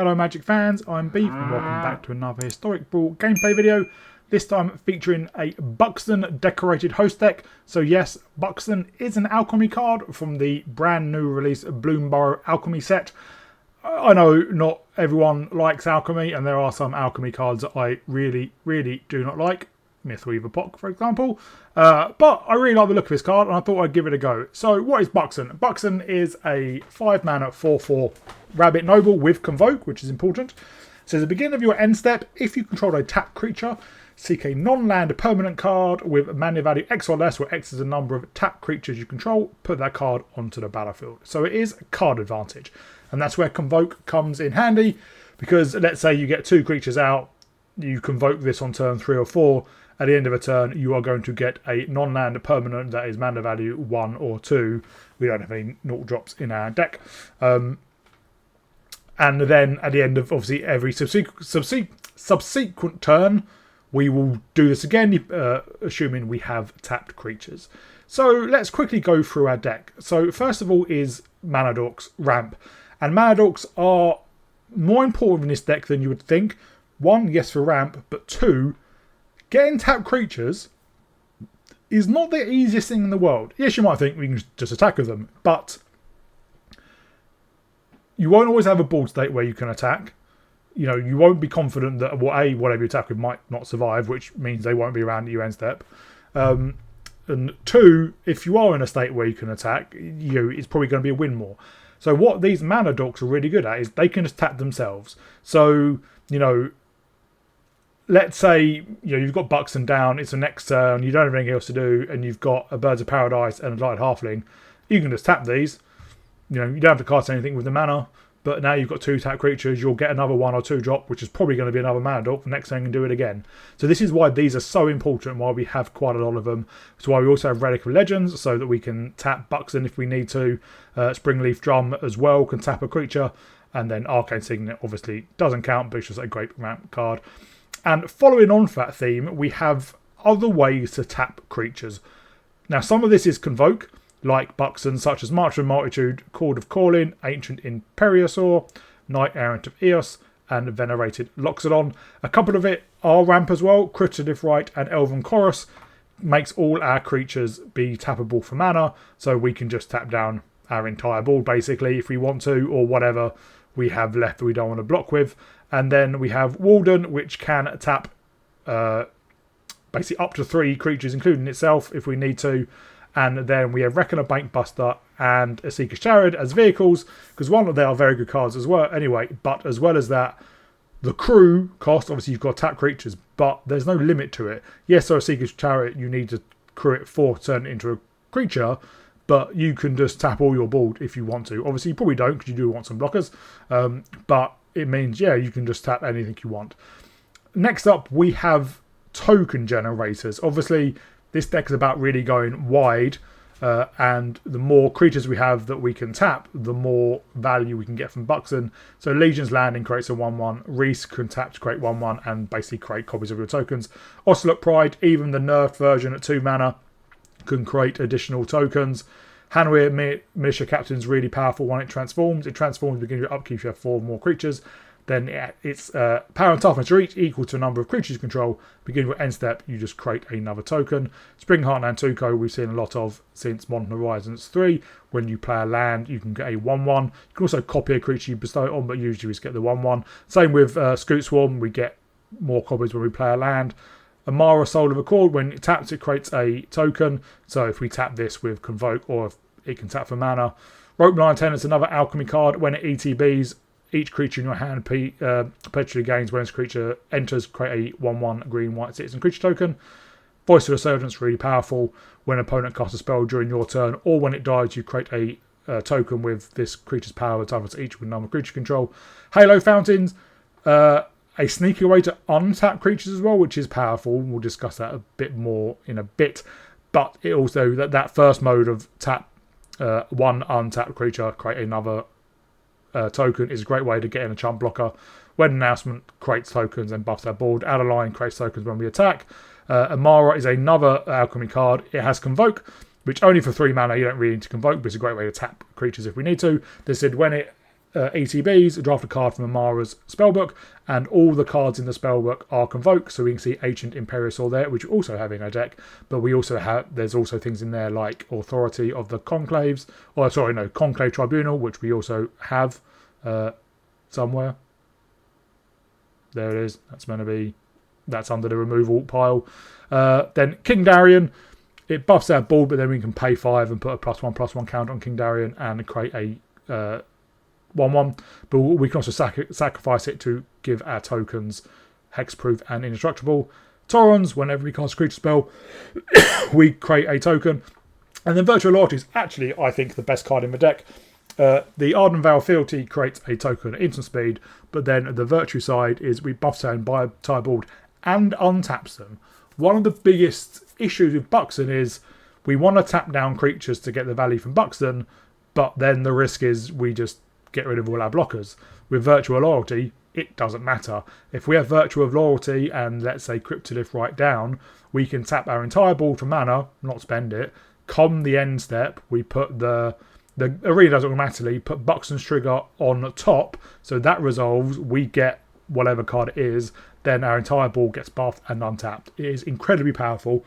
Hello Magic fans, I'm Beef and welcome back to another Historic Brawl gameplay video. This time featuring a Buxton decorated host deck. So yes, Buxton is an alchemy card from the brand new release Bloomburrow alchemy set. I know not everyone likes alchemy and there are some alchemy cards that I really do not like. Mythweaver Pock, for example. But I really like the look of this card and I thought I'd give it a go. So what is Buxton? Buxton is a 5-mana 4/4 Rabbit Noble with Convoke, which is important. So at the beginning of your end step, if you control a tapped creature, seek a non-land permanent card with mana value X or less, where X is the number of tapped creatures you control, put that card onto the battlefield. So it is card advantage. And that's where Convoke comes in handy, because let's say you get 2 creatures out, you convoke this on turn 3 or 4, at the end of a turn you are going to get a non-land permanent that is mana value 1 or 2. We don't have any 0 drops in our deck. And then at the end of obviously every subsequent turn, we will do this again, assuming we have tapped creatures. So let's quickly go through our deck. So first of all is Mana Dorks Ramp. And Mana Dorks are more important in this deck than you would think. 1, yes, for ramp, but 2, getting tapped creatures is not the easiest thing in the world. Yes, you might think we can just attack with them, but you won't always have a board state where you can attack. You know, you won't be confident that whatever you attack with might not survive, which means they won't be around at your end step. And 2, if you are in a state where you can attack, it's probably going to be a win more. So what these Mana Dorks are really good at is they can just tap themselves. So, let's say you've got Buxton down, it's the next turn, you don't have anything else to do, and you've got a Birds of Paradise and a Light Halfling. You can just tap these. You don't have to cast anything with the mana, but now you've got 2 tapped creatures, you'll get another 1 or 2 drop, which is probably going to be another Mana Dork. The next turn you can do it again. So this is why these are so important, why we have quite a lot of them. It's why we also have Relic of Legends, so that we can tap Buxton if we need to. Springleaf Drum as well can tap a creature. And then Arcane Signet obviously doesn't count, but it's just a great ramp card. And following on from that theme, we have other ways to tap creatures. Now, some of this is Convoke, like Buxton, such as March of Multitude, Chord of Calling, Ancient Imperiosaur, Knight Errant of Eos, and Venerated Loxodon. A couple of it are ramp as well. Cryptolith Rite and Elven Chorus makes all our creatures be tappable for mana, so we can just tap down our entire board, basically, if we want to, or whatever we have left that we don't want to block with. And then we have Walden, which can tap basically up to 3 creatures, including itself, if we need to. And then we have Reckoner, Bankbuster, and a Seeker's Chariot as vehicles, because one of them are very good cards as well. Anyway, but as well as that, the crew cost, obviously you've got tap creatures, but there's no limit to it. Yes, so a Seeker's Chariot, you need to crew it 4 to turn it into a creature, but you can just tap all your board if you want to. Obviously, you probably don't, because you do want some blockers, but it means, yeah, you can just tap anything you want. Next up, we have token generators. Obviously, this deck is about really going wide, and the more creatures we have that we can tap, the more value we can get from Buxton. So Legion's Landing creates a 1/1, Reese can tap to create 1/1 and basically create copies of your tokens. Ocelot Pride, even the nerfed version at 2 mana, can create additional tokens. Hanweir Militia Captain is really powerful when it transforms. It transforms, beginning your upkeep, you have 4 more creatures. Then its power and toughness are each equal to a number of creatures you control. Beginning with end step, you just create another token. Spring Heartland Tuco, we've seen a lot of since Modern Horizons 3. When you play a land, you can get a 1/1. You can also copy a creature you bestow it on, but usually we just get the 1/1. Same with Scoot Swarm, we get more copies when we play a land. Amara Soul of Accord, when it taps, it creates a token. So if we tap this with Convoke, or if it can tap for mana. Rope Line Tenant is another alchemy card. When it ETBs, each creature in your hand perpetually gains when this creature enters, create a 1/1 green-white citizen creature token. Voice of Resurgence, really powerful. When an opponent casts a spell during your turn, or when it dies, you create a token with this creature's power, toughness each with number creature control. Halo Fountains, a sneaky way to untap creatures as well, which is powerful. We'll discuss that a bit more in a bit. But it also, that first mode of tap 1 untapped creature, create another token, is a great way to get in a chump blocker. When Announcement creates tokens and buffs our board. Adeline creates tokens when we attack. Amara is another alchemy card. It has Convoke, which only for 3 mana you don't really need to Convoke, but it's a great way to tap creatures if we need to. They said when it ETBs, draft a card from Amara's spellbook, and all the cards in the spellbook are convoked. So we can see Ancient Imperiosaur there, which we also have in our deck. But we also have, there's also things in there like Authority of the Conclaves, or sorry, no, Conclave Tribunal, which we also have somewhere. There it is. That's meant to be, that's under the removal pile. Then King Darien. It buffs our board, but then we can pay 5 and put a +1/+1 count on King Darien and create a 1/1. But we can also sacrifice it to give our tokens hexproof and indestructible. Taurons, whenever we cast a creature spell, we create a token. And then Virtual Loyalty is actually, I think, the best card in the deck. The Arden Vow Fealty creates a token at instant speed, but then the Virtue side is we buff our entire board and untaps them. One of the biggest issues with Buxton is we want to tap down creatures to get the value from Buxton, but then the risk is we just get rid of all our blockers. With Virtual Loyalty, it doesn't matter. If we have Virtual Loyalty and let's say Cryptolith right down, we can tap our entire board for mana, not spend it, con the end step, we put the arena does automatically put Buxton's trigger on top, so that resolves, we get whatever card it is, then our entire board gets buffed and untapped. It is incredibly powerful.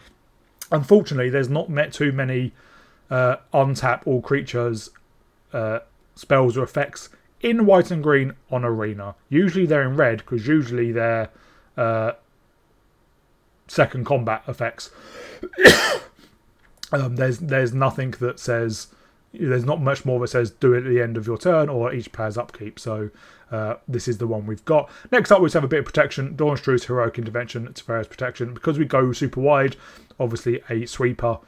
Unfortunately, there's not met too many untap all creatures spells or effects in white and green on arena. Usually they're in red because usually they're second combat effects. There's nothing that says, there's not much more that says do it at the end of your turn or each player's upkeep. So this is the one we've got. Next up, we just have a bit of protection. Dawnstru's Heroic Intervention, Teferi's Protection. Because we go super wide, obviously a sweeper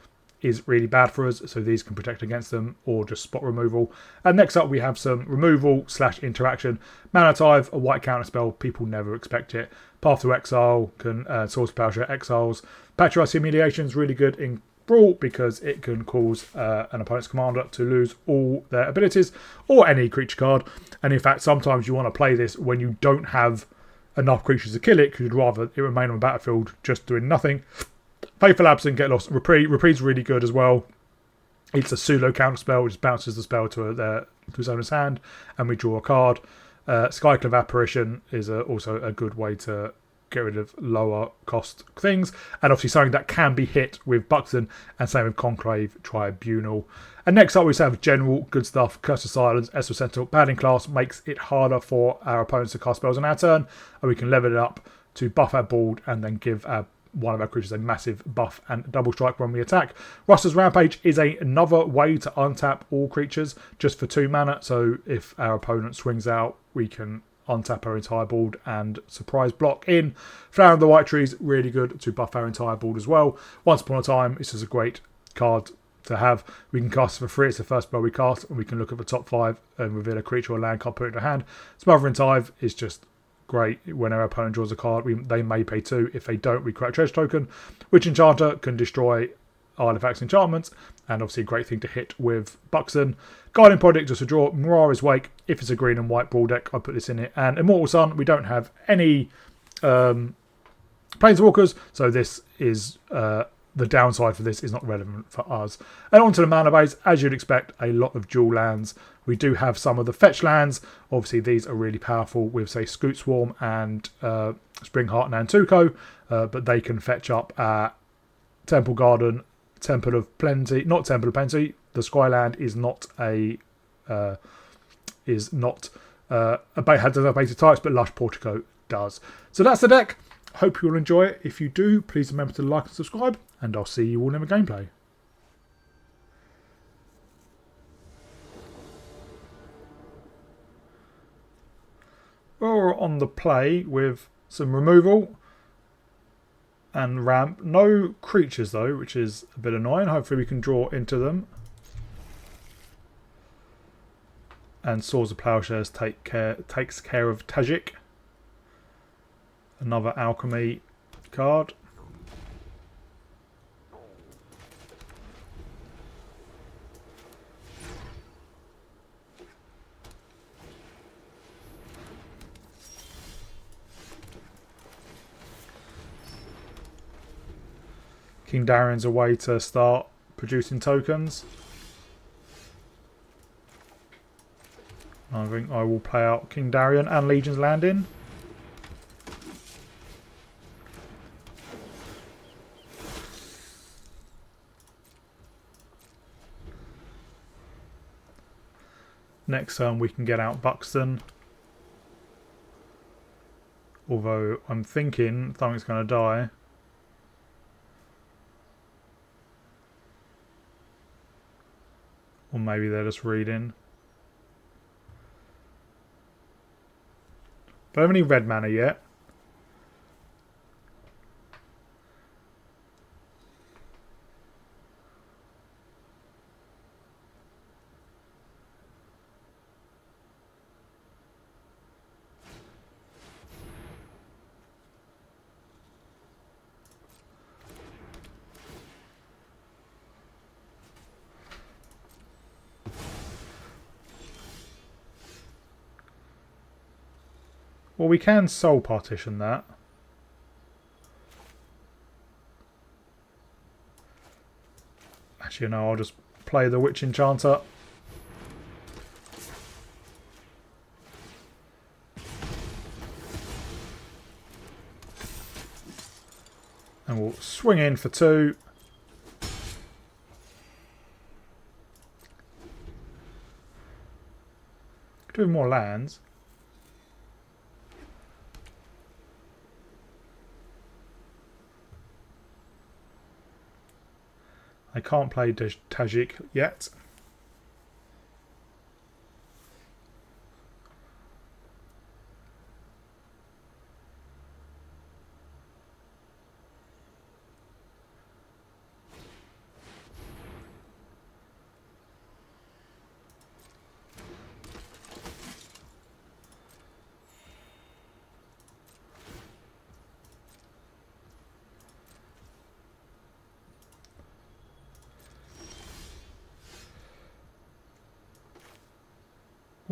is really bad for us, so these can protect against them or just spot removal. And next up we have some removal / interaction. Mana Tithe, a white counter spell, people never expect it. Path to Exile can Source Plowshare exiles. Patricide's Humiliation is really good in Brawl because it can cause an opponent's commander to lose all their abilities or any creature card. And in fact, sometimes you want to play this when you don't have enough creatures to kill it because you'd rather it remain on the battlefield just doing nothing. Faithful Absent, get lost. Reprieve's really good as well. It's a pseudo counter spell which bounces the spell to his owner's hand and we draw a card. Skyclave Apparition is also a good way to get rid of lower cost things, and obviously something that can be hit with Buxton, and same with Conclave Tribunal. And next up we have general good stuff. Curse of Silence, Esper Sentinel, Paladin class makes it harder for our opponents to cast spells on our turn, and we can level it up to buff our board and then give one of our creatures a massive buff and double strike when we attack. Rustler's Rampage is another way to untap all creatures just for 2 mana, so if our opponent swings out we can untap our entire board and surprise block in. Flower of the White Trees, really good to buff our entire board as well. Once Upon a Time, this is a great card to have. We can cast it for free, it's the first spell we cast, and we can look at the top 5 and reveal a creature or land card, put it in our hand. Smothering Tithe is just great. When our opponent draws a card, they may pay 2. If they don't, we create a treasure token. Witch Enchanter can destroy artifacts, enchantments, and obviously a great thing to hit with Buxton. Guardian Project, just to draw. Mirara's Wake, if it's a green and white Brawl deck, I put this in it. And Immortal Sun, we don't have any Planeswalkers, so this is the downside for this is not relevant for us. And onto the mana base, as you'd expect, a lot of dual lands. We do have some of the fetch lands. Obviously, these are really powerful with, say, Scoot Swarm and Springheart and Nantuko, but they can fetch up Temple Garden, Temple of Plenty, not Temple of Plenty. The Skyland is not a doesn't have basic types, but Lush Portico does. So that's the deck. Hope you'll enjoy it. If you do, please remember to like and subscribe, and I'll see you all in the gameplay. Well, we're on the play with some removal and ramp. No creatures though, which is a bit annoying. Hopefully we can draw into them. And Swords of Plowshares takes care of Tajik. Another alchemy card. King Darien's a way to start producing tokens. I think I will play out King Darien and Legion's Landing. Next turn we can get out Buxton. Although I'm thinking something's going to die. Or maybe they're just reading. Don't have any red mana yet. Well, we can soul partition that. Actually, no, I'll just play the Witch Enchanter. And we'll swing in for 2. Could do more lands. I can't play Tajik yet.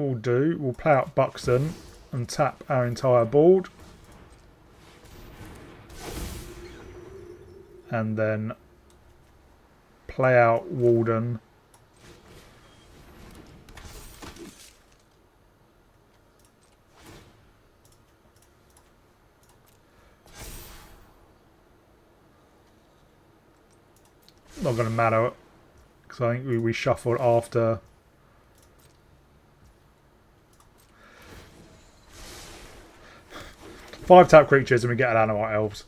We'll play out Buxton and tap our entire board. And then play out Walden. Not going to matter because I think we shuffled after. Five tap creatures and we get an Animite Elves.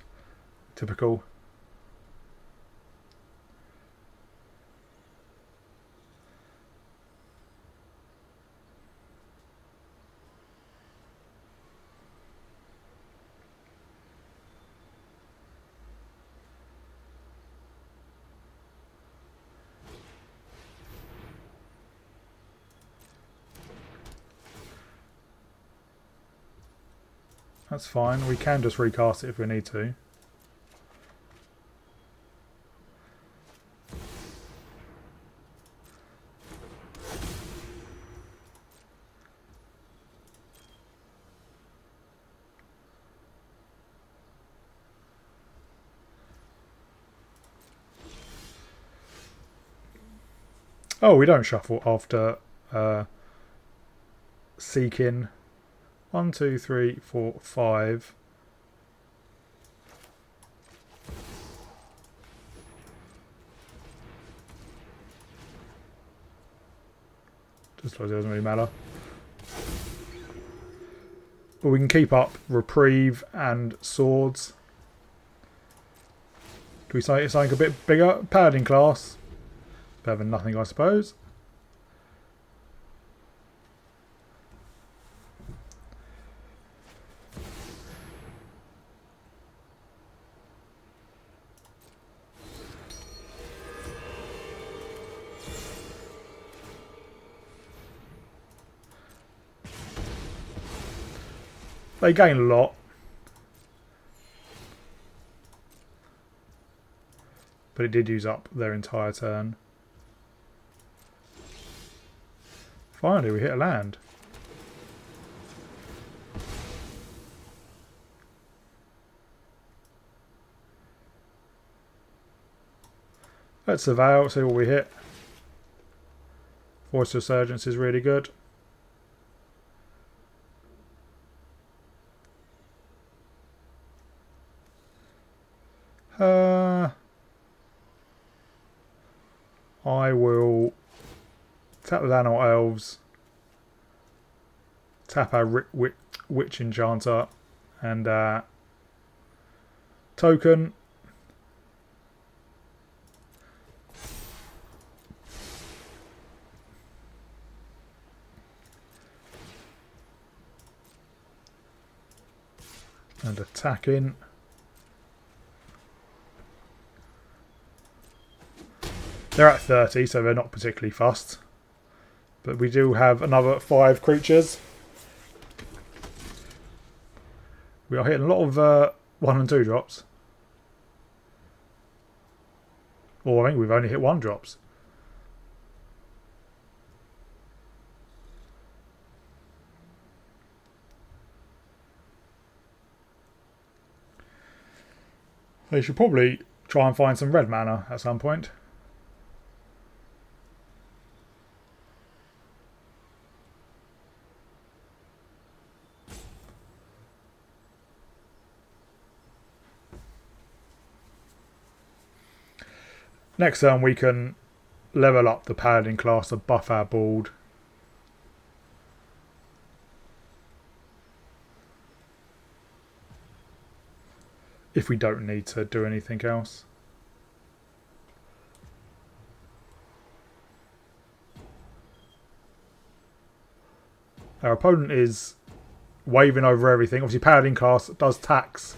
Typical. That's fine. We can just recast it if we need to. Oh, we don't shuffle after Seeking. 1, 2, 3, 4, 5. Just like it doesn't really matter. But we can keep up Reprieve and Swords. Do we say something a bit bigger? Paladin class. Better than nothing, I suppose. They gain a lot. But it did use up their entire turn. Finally, we hit a land. Let's surveil, see what we hit. Voice Resurgence is really good. I will tap with Animal Elves, tap our Witch Enchanter, and token. And attacking. They're at 30, so they're not particularly fussed. But we do have another 5 creatures. We are hitting a lot of 1 and 2 drops. Or I think we've only hit 1 drops. They should probably try and find some red mana at some point. Next turn we can level up the Paladin class to buff our board. If we don't need to do anything else. Our opponent is waving over everything. Obviously Paladin class does tax.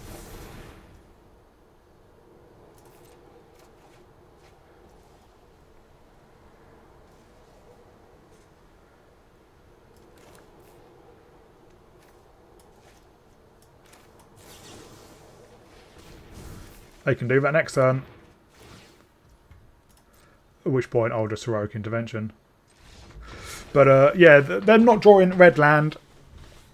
They can do that next turn. At which point I'll just heroic intervention. But yeah, them not drawing red land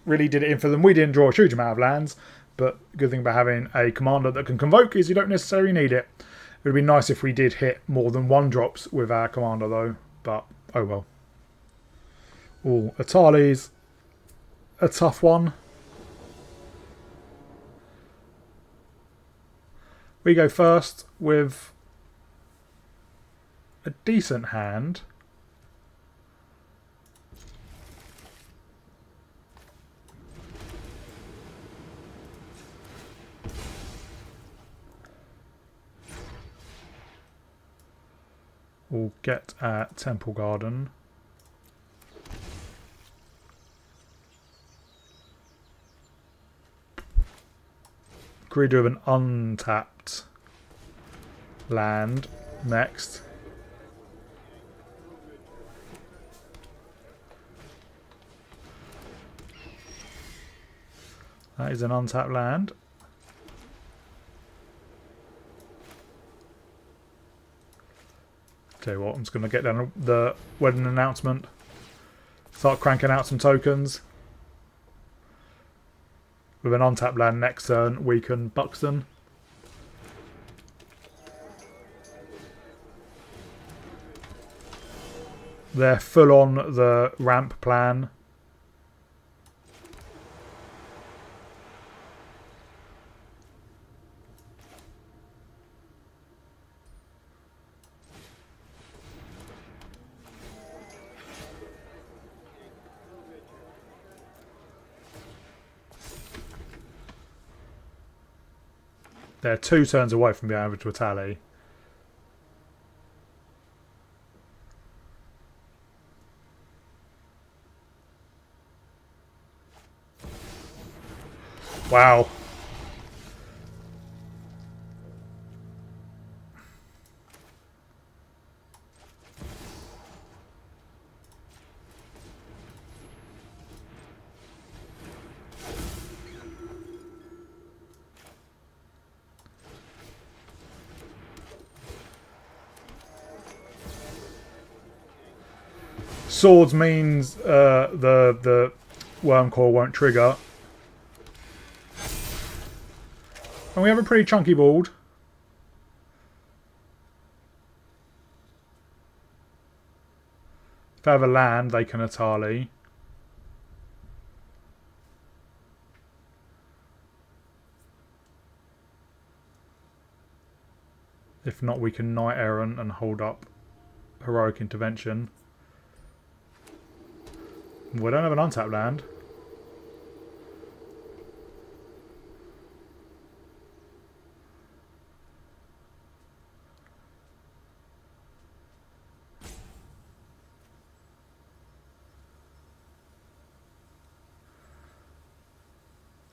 really did it in for them. We didn't draw a huge amount of lands, but the good thing about having a commander that can convoke is you don't necessarily need it. It would be nice if we did hit more than 1 drops with our commander though, but oh well. Oh, Atali's a tough one. We go first with a decent hand. We'll get at Temple Garden. Agree to have an untapped land next. That is an untapped land. Tell you what, I'm just going to get down the wedding announcement. Start cranking out some tokens. With an untapped land next turn, we can Buxton. They're full on the ramp plan. They're 2 turns away from being able to tally. Wow. Swords means the worm core won't trigger. And we have a pretty chunky board. If they have a land, they can Atali. If not, we can Knight Errant and hold up heroic intervention. We don't have an untapped land.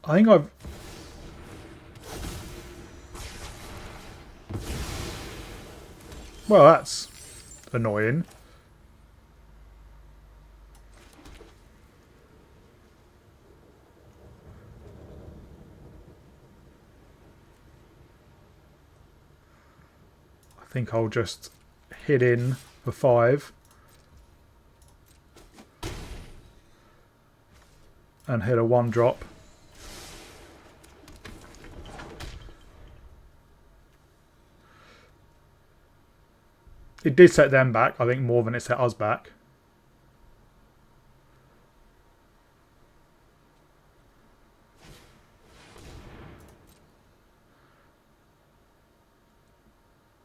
I think I've... Well, that's annoying. I think I'll just hit in for 5. And hit a 1-drop. It did set them back, I think, more than it set us back.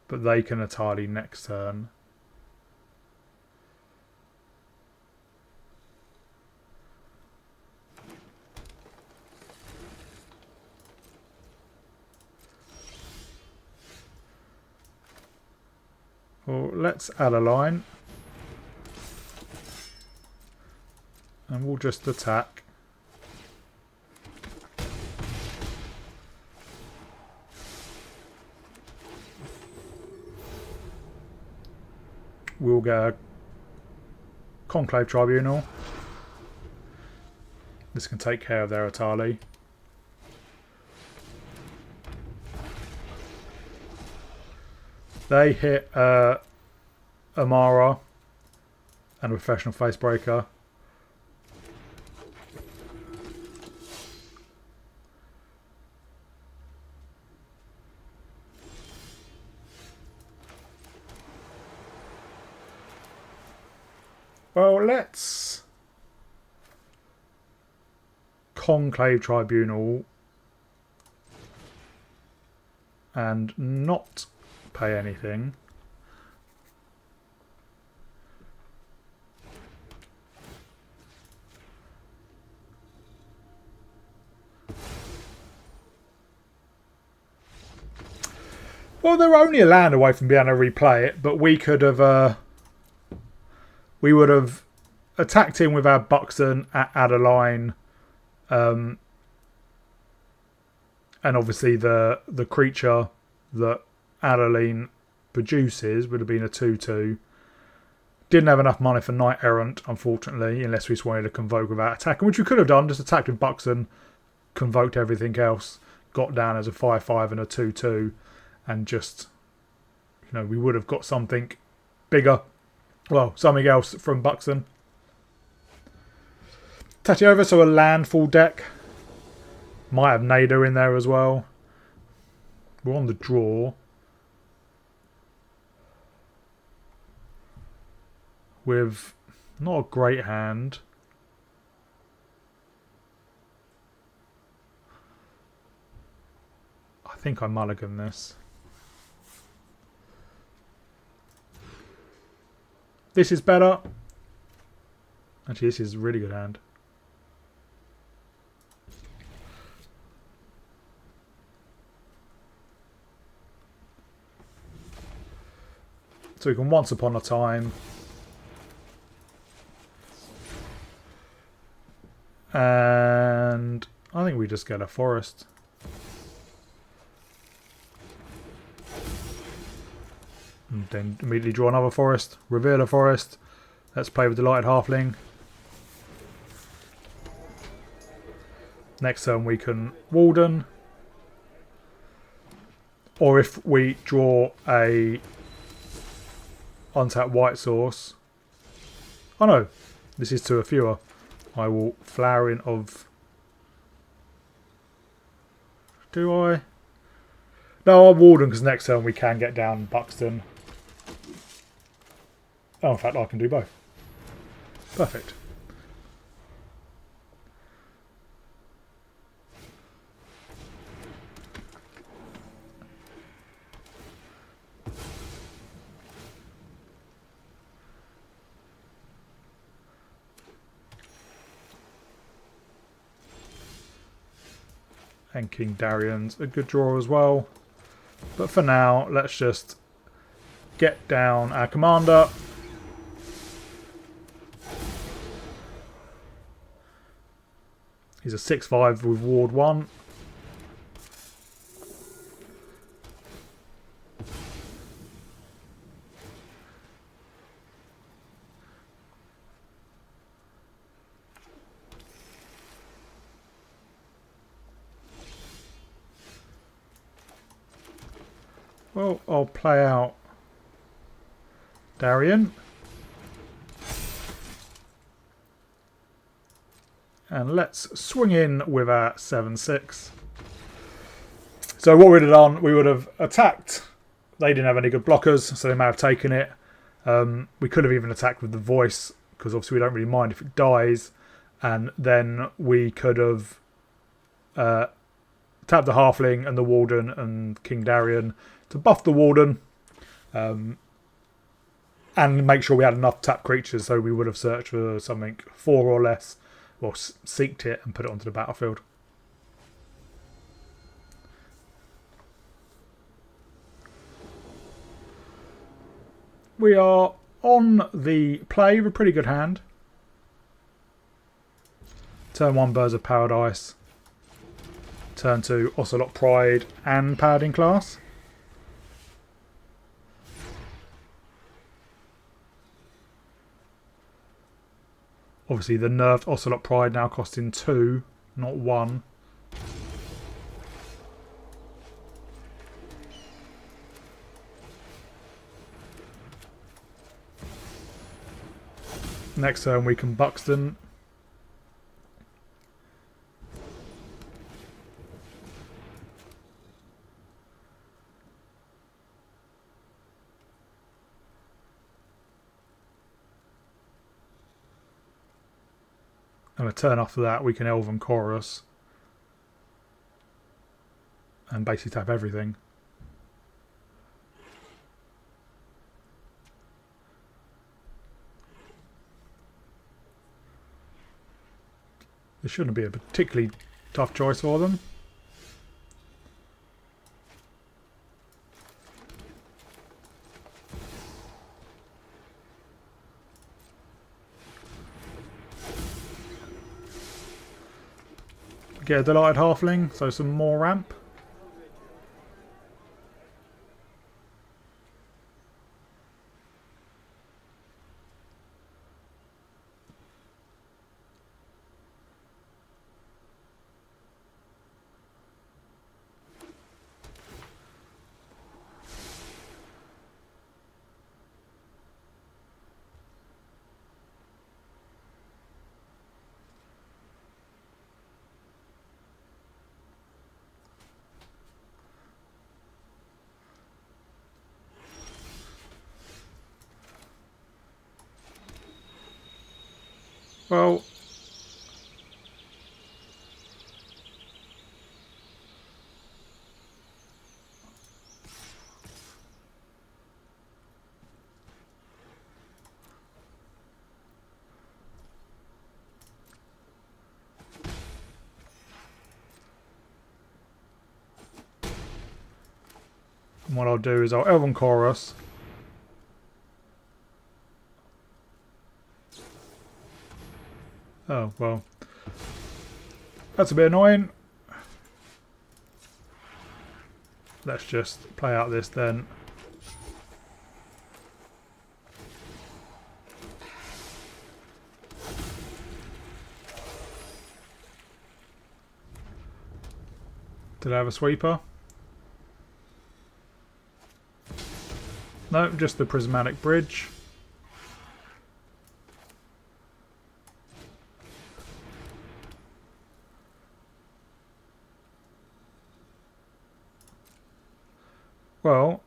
But they can Atali next turn. Well, let's add a line. And we'll just attack. We'll get a Conclave Tribunal. This can take care of their Atali. They hit Amara and a Professional Facebreaker. Well, let's Conclave Tribunal and not pay anything. Well, they're only a land away from being able to replay it, but we could have we would have attacked him with our Buxton at Adeline, and obviously the creature that Adeline produces would have been a 2/2. Didn't have enough money for Knight Errant, unfortunately, unless we just wanted to convoke without attacking, which we could have done. Just attacked with Buxton, convoked everything else, got down as a 5/5 and a 2/2, and just, you know, we would have got something bigger. Well, something else from Buxton. Touch it over, so a landfall deck. Might have Nada in there as well. We're on the draw. With not a great hand. I think I mulligan this. This is better. Actually, this is a really good hand. So we can Once Upon a Time. And I think we just get a forest. And then immediately draw another forest. Reveal a forest. Let's play with Delighted Halfling. Next turn we can Walden. Or if we draw a untapped white source. Oh no, this is to a fewer. I will Flowering of... Do I? No, I'll Walden because next turn we can get down Buxton. Oh, in fact, I can do both. Perfect. And King Darian's a good draw as well. But for now, let's just get down our commander. He's a 6/5 with Ward 1. Well, I'll play out Darian. And let's swing in with our 7/6. So what we'd have done, we would have attacked. They didn't have any good blockers, so they may have taken it. We could have even attacked with the voice, because obviously we don't really mind if it dies. And then we could have tapped the Halfling and the Warden and King Darian to buff the Warden. And make sure we had enough tapped creatures, so we would have searched for something 4 or less. Or seeked it and put it onto the battlefield. We are on the play with a pretty good hand. Turn 1, Birds of Paradise. Turn 2, Ocelot Pride and Paladin class. Obviously the nerfed Ocelot Pride now costing 2, not 1. Next turn we can Buxton. And a turn after that we can Elven Chorus. And basically tap everything. This shouldn't be a particularly tough choice for them. Get a Delighted Halfling, so some more ramp. Well, and what I'll do is I'll Elven Chorus. Oh, well. That's a bit annoying. Let's just play out this then. Did I have a sweeper? No, just the prismatic bridge. Well,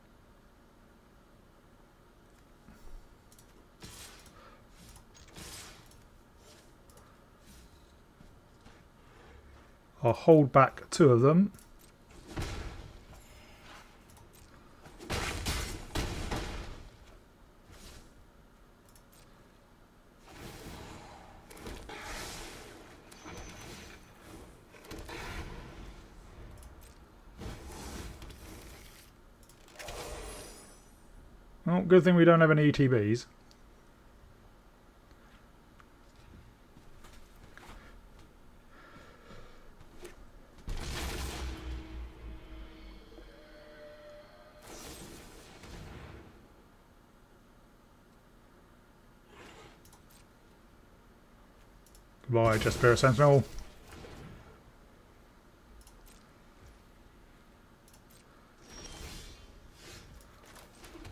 I'll hold back 2 of them. Oh, good thing we don't have any ETBs. Goodbye, just Spirit Sentinel.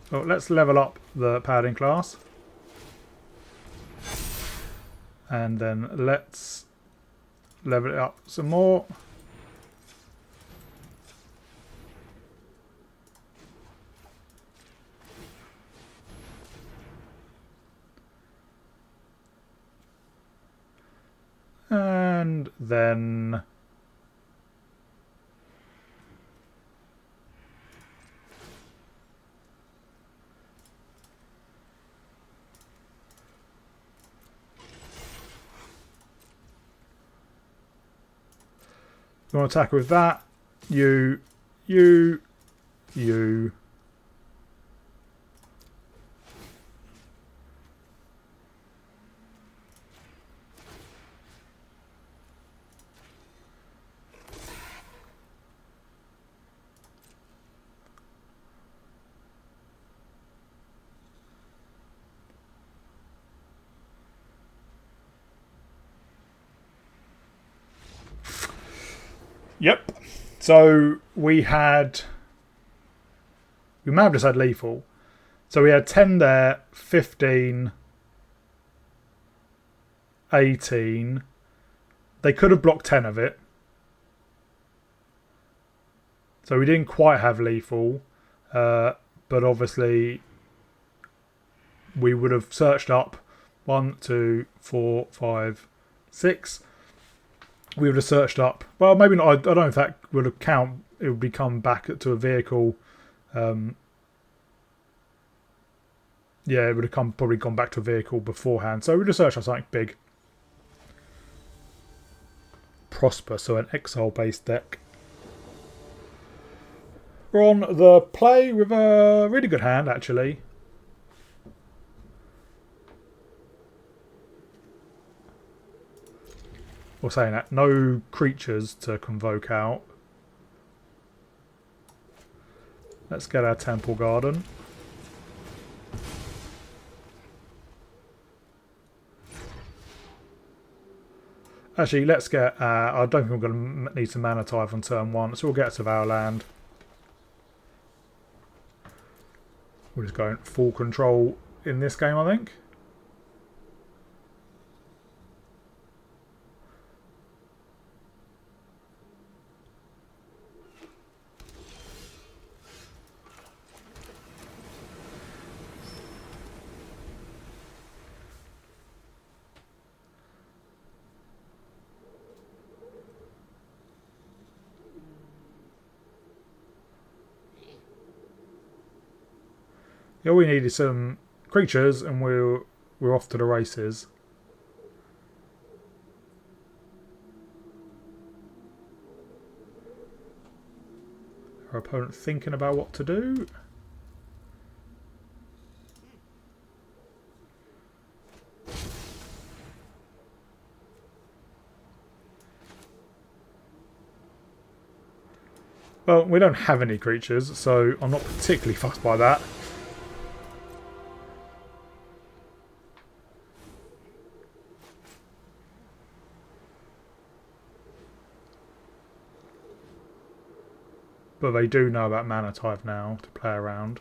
So let's level up the paladin class. And then let's level it up some more. And then you want to attack with that. You. Yep. So we may have just had lethal. So we had 10 there, 15, 18. They could have blocked 10 of it. So we didn't quite have lethal. But obviously we would have searched up 1, 2, 4, 5, 6. We would have searched up. Well, maybe not. I don't know if that would have count. It would become back to a vehicle. Yeah, it would have probably gone back to a vehicle beforehand. So we would have searched for something big. Prosper, so an exile-based deck. We're on the play with a really good hand, actually. Or saying that, no creatures to convoke out. Let's get our Temple Garden. Actually, let's get... I don't think we're going to need some mana type on turn 1, so we'll get to our land. We're just going full control in this game, I think. Yeah, all we need is some creatures and we're off to the races. Our opponent thinking about what to do. Well, we don't have any creatures, so I'm not particularly fussed by that. But they do know about mana type now to play around.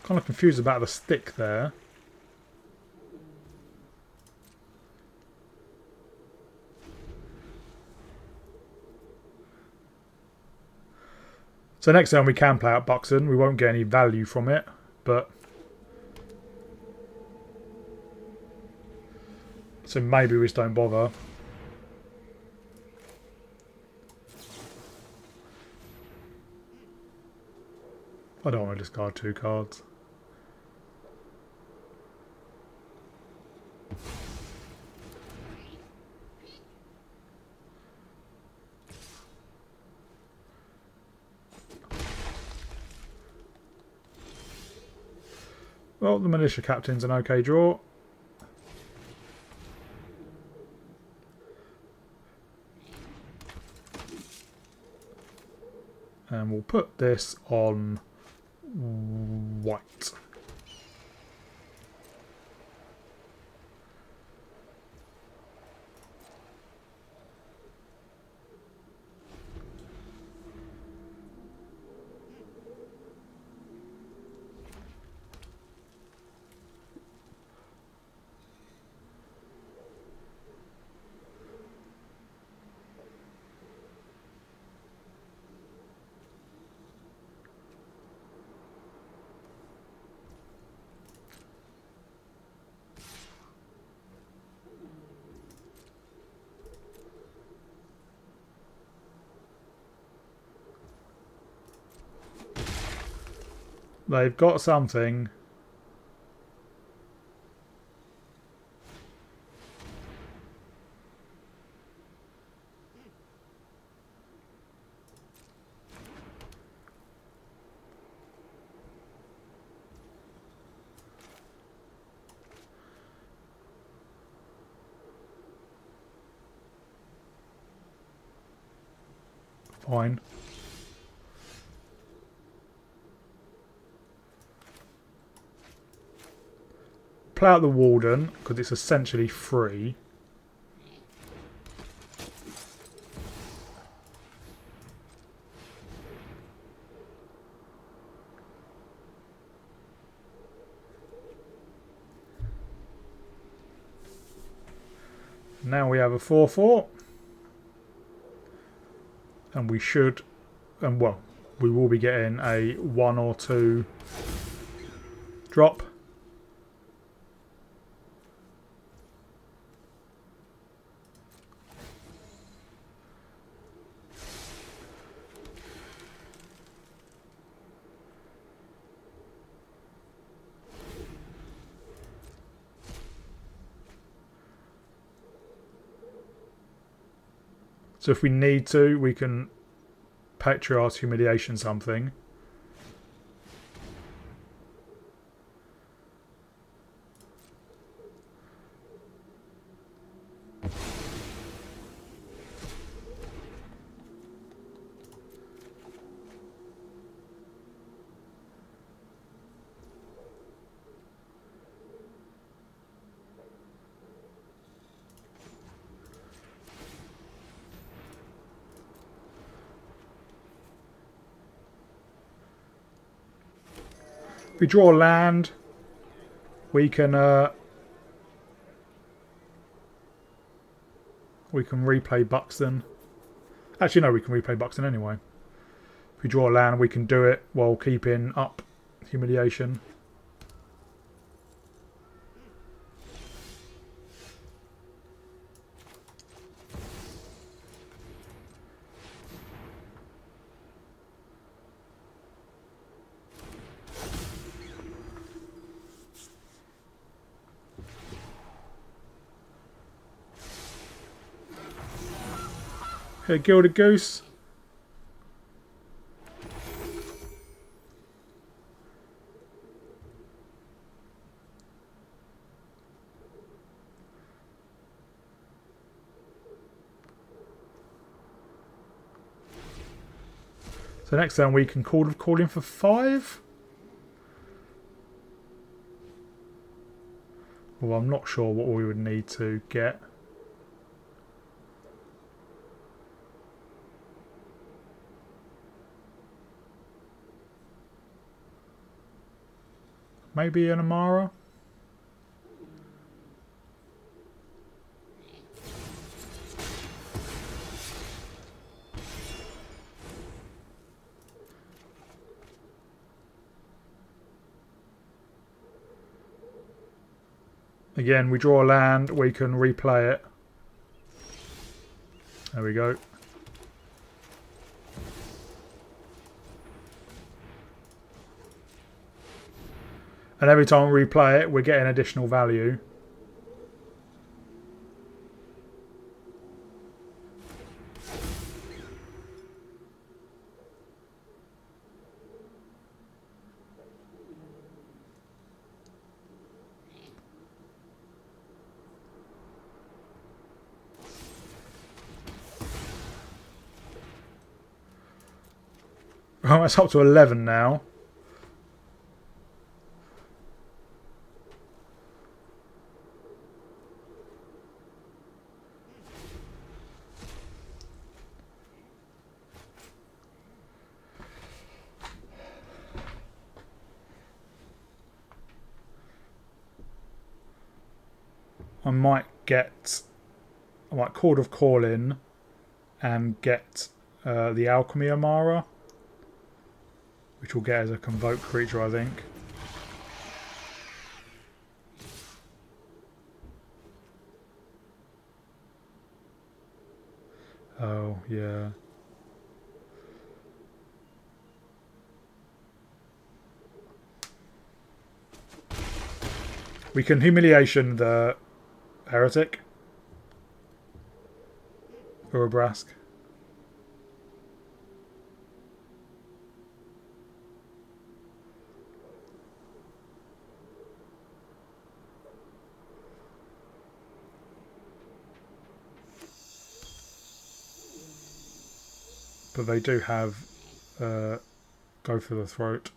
Kind of confused about the stick there. So next turn we can play out Buxton. We won't get any value from it, but so maybe we just don't bother. I don't want to discard 2 cards. Well, the Militia Captain's an okay draw. And we'll put this on white. They've got something. Fine. Play out the Warden, because it's essentially free. Now we have a 4/4. And we should, and well, we will be getting a 1 or 2 drop. So if we need to, we can Patriarch's Humiliation something. If we draw land, we can replay Buxton. Actually, no, we can replay Buxton anyway. If we draw land, we can do it while keeping up Humiliation. Okay, Gilded Goose. So next turn we can call in for 5. Well, I'm not sure what we would need to get. Maybe an Amara? Again, we draw a land, we can replay it. There we go. And every time we replay it, we're getting additional value. Oh, it's up to 11 now. I might Chord of Calling and get the Alchemy Amara, which we'll get as a convoke creature, I think. Oh, yeah. We can Humiliation the Heretic. Or a Brask. But they do have Go for the Throat.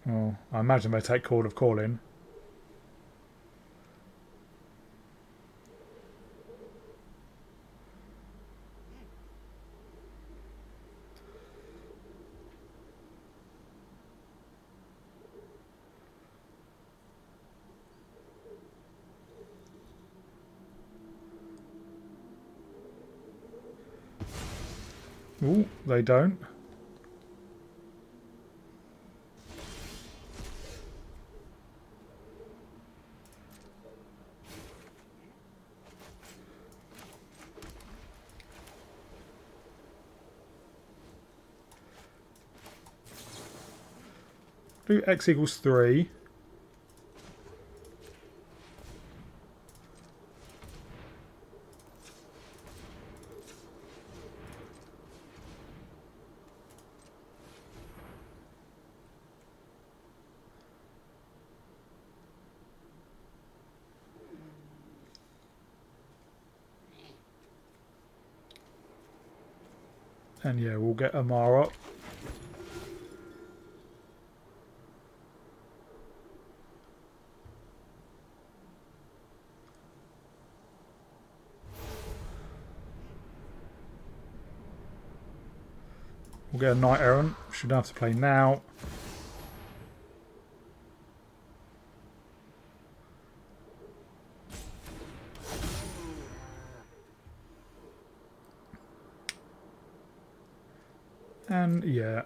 Oh, I imagine they take Chord of Calling. Ooh, they don't. Do X equals 3. And yeah, we'll get Amara. We'll get a Knight Errant. Should have to play now. And yeah.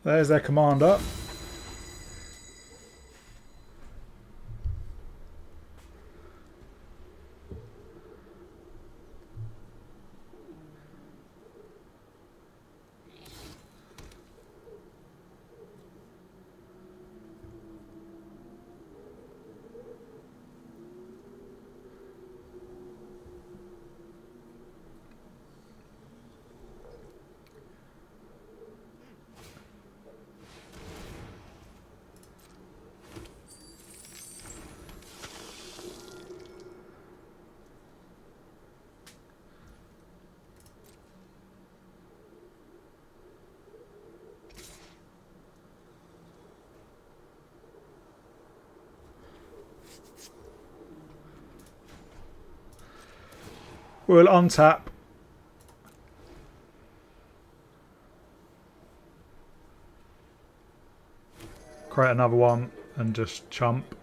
There's their commander. We'll untap create another one and just chump.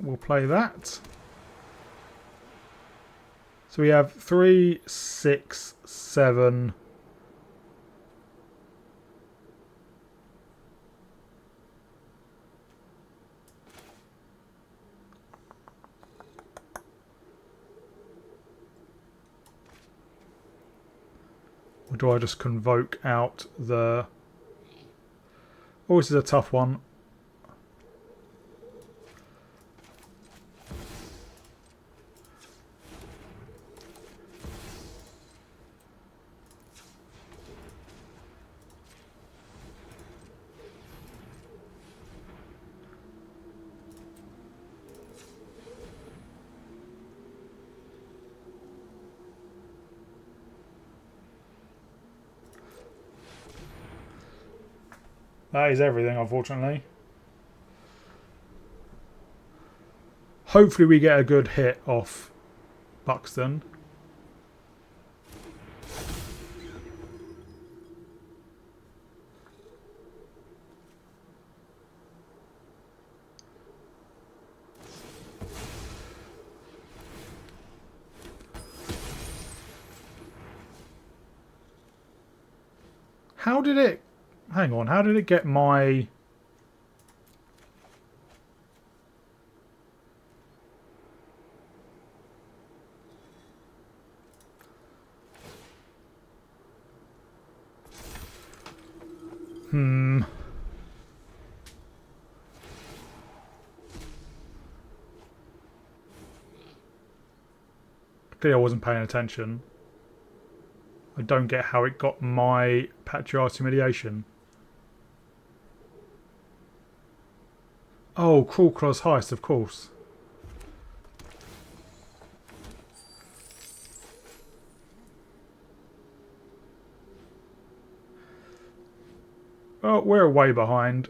We'll play that. So we have 3, 6, 7. Or do I just convoke out the... Oh, this is a tough one. That is everything, unfortunately. Hopefully we get a good hit off Buxton. How did it... Hang on, how did it get my... Clearly I wasn't paying attention. I don't get how it got my Patriarch's Humiliation. Oh, Cruel Claw's Heist, of course. Oh, we're way behind.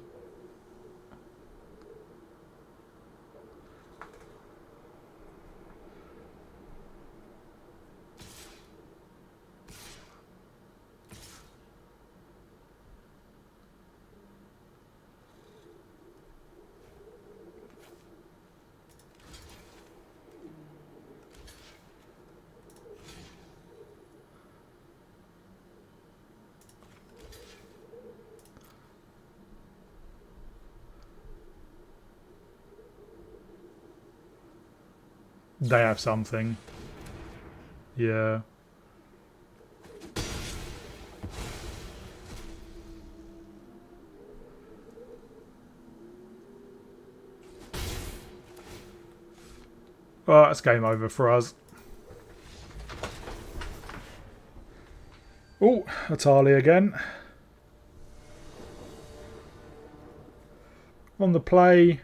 They have something. Yeah. Well, that's game over for us. Oh, Atali again. On the play,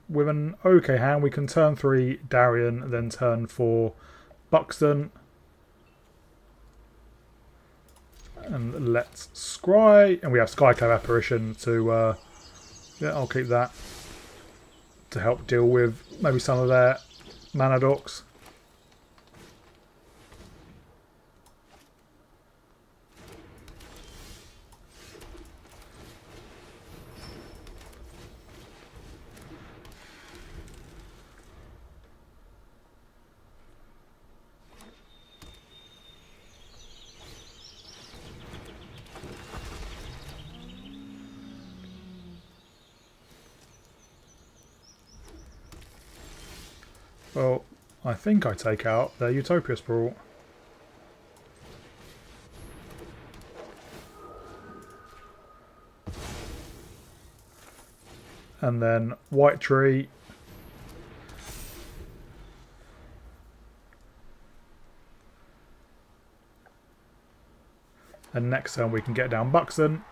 with an okay hand, we can turn 3 Darien, then turn 4 Buxton. And let's scry. And we have Skyclave Apparition to... yeah, I'll keep that. To help deal with maybe some of their mana dorks. Well, I think I take out their Utopias Brawl. And then White Tree. And next turn we can get down Buxton.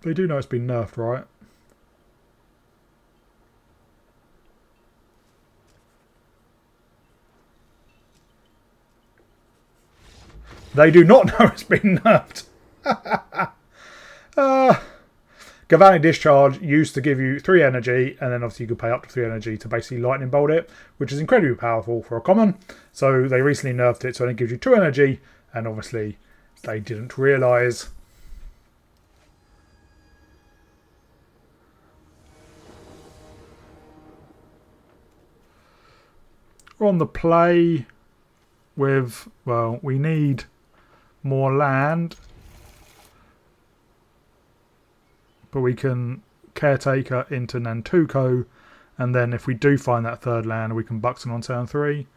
They do know it's been nerfed, right? They do not know it's been nerfed. Galvanic Discharge used to give you 3 energy, and then obviously you could pay up to 3 energy to basically lightning bolt it, which is incredibly powerful for a common. So they recently nerfed it, so it gives you 2 energy, and obviously they didn't realise. We're on the play with, well, we need more land, but we can caretaker into Nantuko, and then if we do find that third land, we can Buxton on turn 3.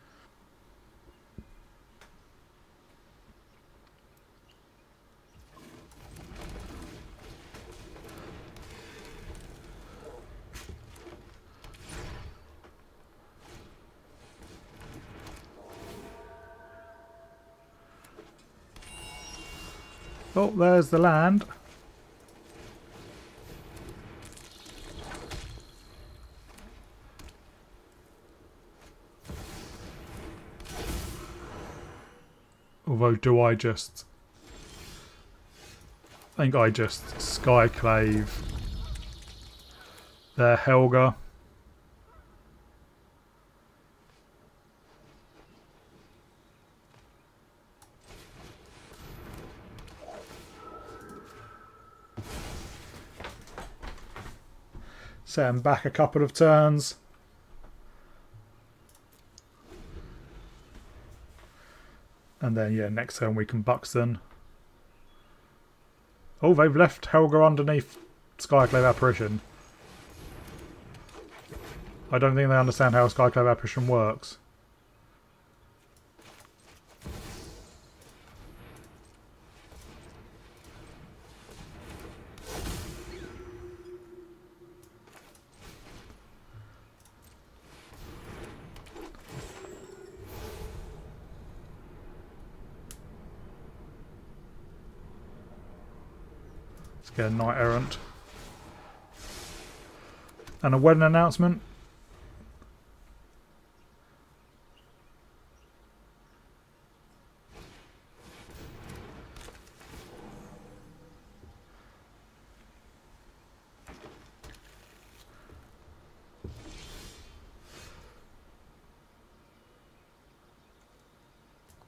Oh, there's the land. Although, do I just... I think I just Skyclave their Helga. Set him back a couple of turns. And then, yeah, next turn we can Buxton. Oh, they've left Helga underneath Skyclave Apparition. I don't think they understand how Skyclave Apparition works. Get a Knight Errant. And a wedding announcement.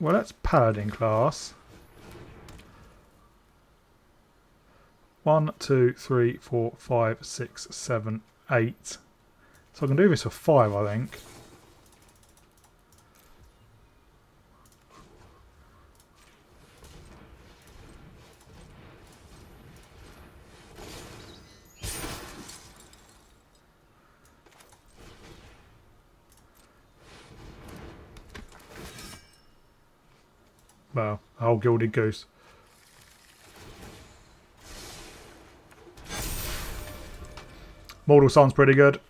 Well, that's Paladin class. 1, 2, 3, 4, 5, 6, 7, 8. So I can do this for 5, I think. Well, a whole Gilded Goose. Mortal Sun's pretty good.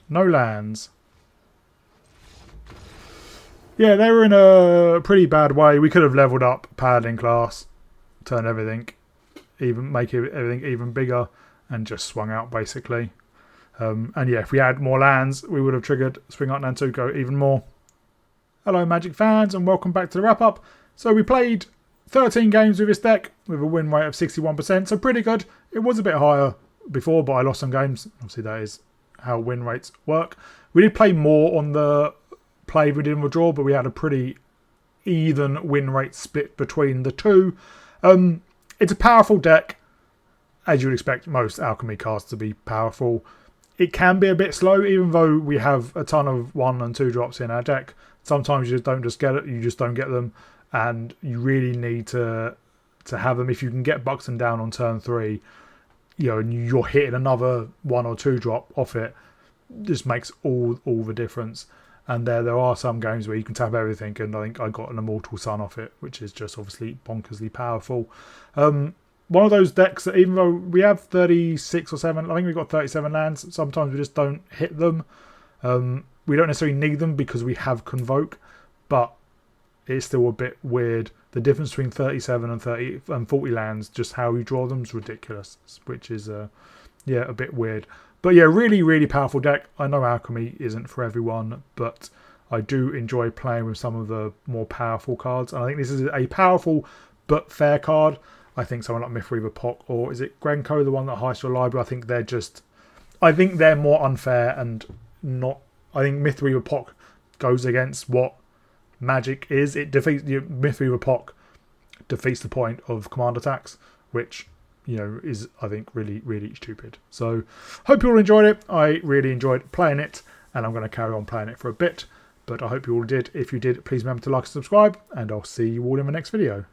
No lands. Yeah, they were in a pretty bad way. We could have leveled up Paladin class, turn everything, even make everything even bigger, and just swung out basically. And yeah, if we had more lands, we would have triggered Swing Out Nantuko even more. Hello, Magic fans, and welcome back to the wrap up. So we played 13 games with this deck with a win rate of 61%, so pretty good. It was a bit higher before, but I lost some games. Obviously, that is how win rates work. We did play more on the play we did in withdraw, but we had a pretty even win rate split between the two. It's a powerful deck, as you would expect most alchemy cards to be powerful. It can be a bit slow, even though we have a ton of 1 and 2 drops in our deck. Sometimes you just don't get them, and you really need to have them. If you can get Buxton down on turn 3, and you're hitting another 1 or 2 drop off it, just makes all the difference. And there are some games where you can tap everything, and I think I got an Immortal Sun off it, which is just obviously bonkersly powerful. One of those decks that, even though we have 36 or 7, I think we've got 37 lands, sometimes we just don't hit them. We don't necessarily need them because we have Convoke, but it's still a bit weird. The difference between 37 and 30 and 40 lands, just how you draw them is ridiculous, which is a bit weird. But yeah, really, really powerful deck. I know Alchemy isn't for everyone, but I do enjoy playing with some of the more powerful cards. And I think this is a powerful but fair card. I think someone like Mythweaver Pock, or is it Grenko, the one that heist your library? I think they're more unfair and not. I think Mythweaver Pock goes against what Magic is. It defeats Mythweaver Pock defeats the point of command attacks, which is, I think, really, really stupid. So hope you all enjoyed it. I really enjoyed playing it, and I'm going to carry on playing it for a bit, but I hope you all did. If you did, please remember to like and subscribe, and I'll see you all in the next video.